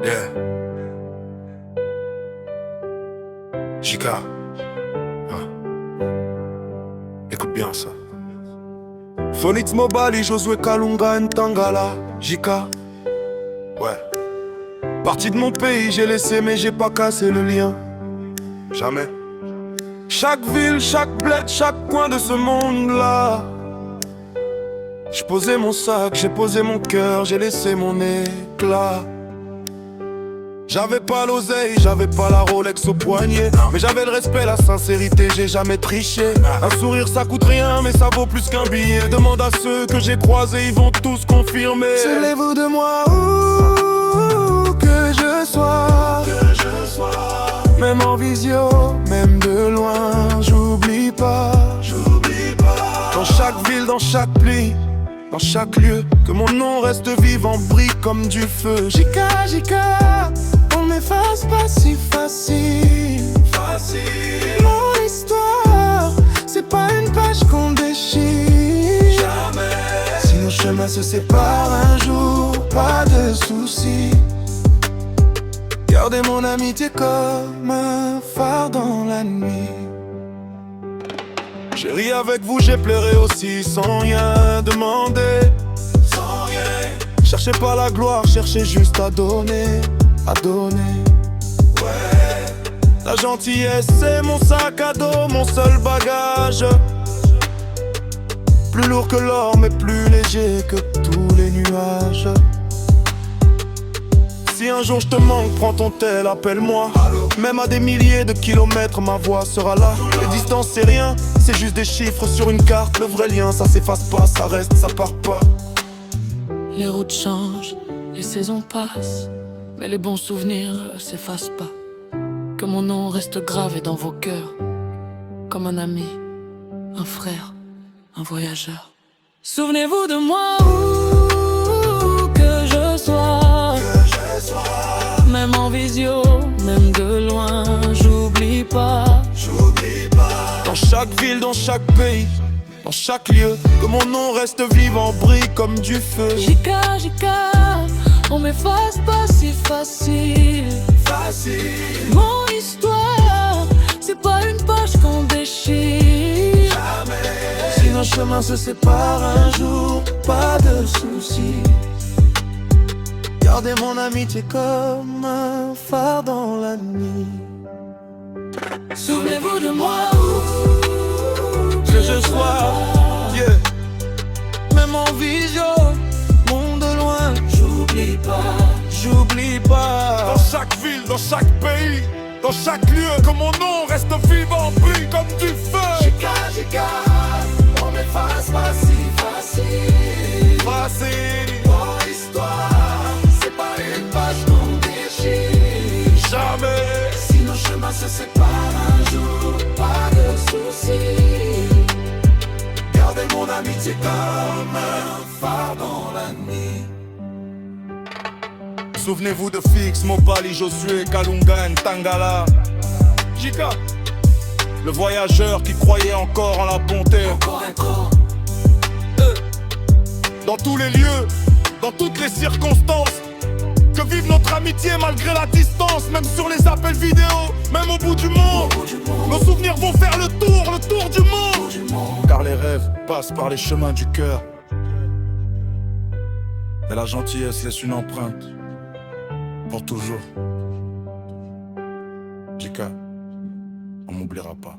Yeah. Jika. Écoute bien ça. Phonix Mobali, Josué Kalunga, Ntangala, Jika. Ouais. Parti de mon pays, j'ai laissé mais j'ai pas cassé le lien. Jamais. Chaque ville, chaque bled, chaque coin de ce monde-là. J'ai posé mon sac, j'ai posé mon cœur, j'ai laissé mon éclat. J'avais pas l'oseille, j'avais pas la Rolex au poignet, mais j'avais le respect, la sincérité, j'ai jamais triché. Un sourire ça coûte rien, mais ça vaut plus qu'un billet. Demande à ceux que j'ai croisés, ils vont tous confirmer. Souvenez-vous de moi où que je sois, même en visio, même de loin, j'oublie pas. Dans chaque ville, dans chaque pli, dans chaque lieu, que mon nom reste vivant, brille comme du feu. Jika, Jika, on m'efface pas si facile. Mon histoire, c'est pas une page qu'on déchire. Jamais. Si nos chemins se séparent un jour, pas de soucis. Gardez mon amitié comme un phare dans la nuit. J'ai ri avec vous, j'ai pleuré aussi, sans rien demander. Cherchez pas la gloire, cherchez juste à donner, Ouais. La gentillesse c'est mon sac à dos, mon seul bagage. Plus lourd que l'or mais plus léger que tous les nuages. Si un jour je te manque, prends ton tel, appelle-moi. Même à des milliers de kilomètres, ma voix sera là. Les distances c'est rien, c'est juste des chiffres sur une carte. Le vrai lien ça s'efface pas, ça reste, ça part pas. Les routes changent, les saisons passent, mais les bons souvenirs s'effacent pas. Que mon nom reste gravé dans vos cœurs, comme un ami, un frère, un voyageur. Souvenez-vous de moi où que je sois, même en visio, même de loin, j'oublie pas. Dans chaque ville, dans chaque pays, dans chaque lieu, que mon nom reste vivant, brille comme du feu. Jika, Jika, on m'efface pas si facile. Mon histoire, c'est pas une page qu'on déchire. Jamais. Si nos chemins se séparent un jour, pas de soucis. Gardez mon amitié comme un phare dans la nuit. Souvenez-vous de moi où que je sois, yeah. Même en visio, monde de loin, j'oublie pas. Dans chaque ville, dans chaque pays, dans chaque lieu, que mon nom reste vivant, brille comme du feu. Jika, on m'efface pas si facile. Mon histoire, c'est pas une page qu'on déchire. Jamais. Si nos chemins se séparent un jour, pas de soucis. Gardez mon amitié comme un phare dans la nuit. Souvenez-vous de Fix, Mobali, Josué, Kalunga, Ntangala, Jika, le voyageur qui croyait encore en la bonté. Encore un corps. Dans tous les lieux, dans toutes les circonstances, que vive notre amitié malgré la distance. Même sur les appels vidéo, même au bout du monde, nos souvenirs vont faire le tour du monde. Car les rêves passent par les chemins du cœur, et la gentillesse laisse une empreinte pour toujours. Jika, on m'oubliera pas.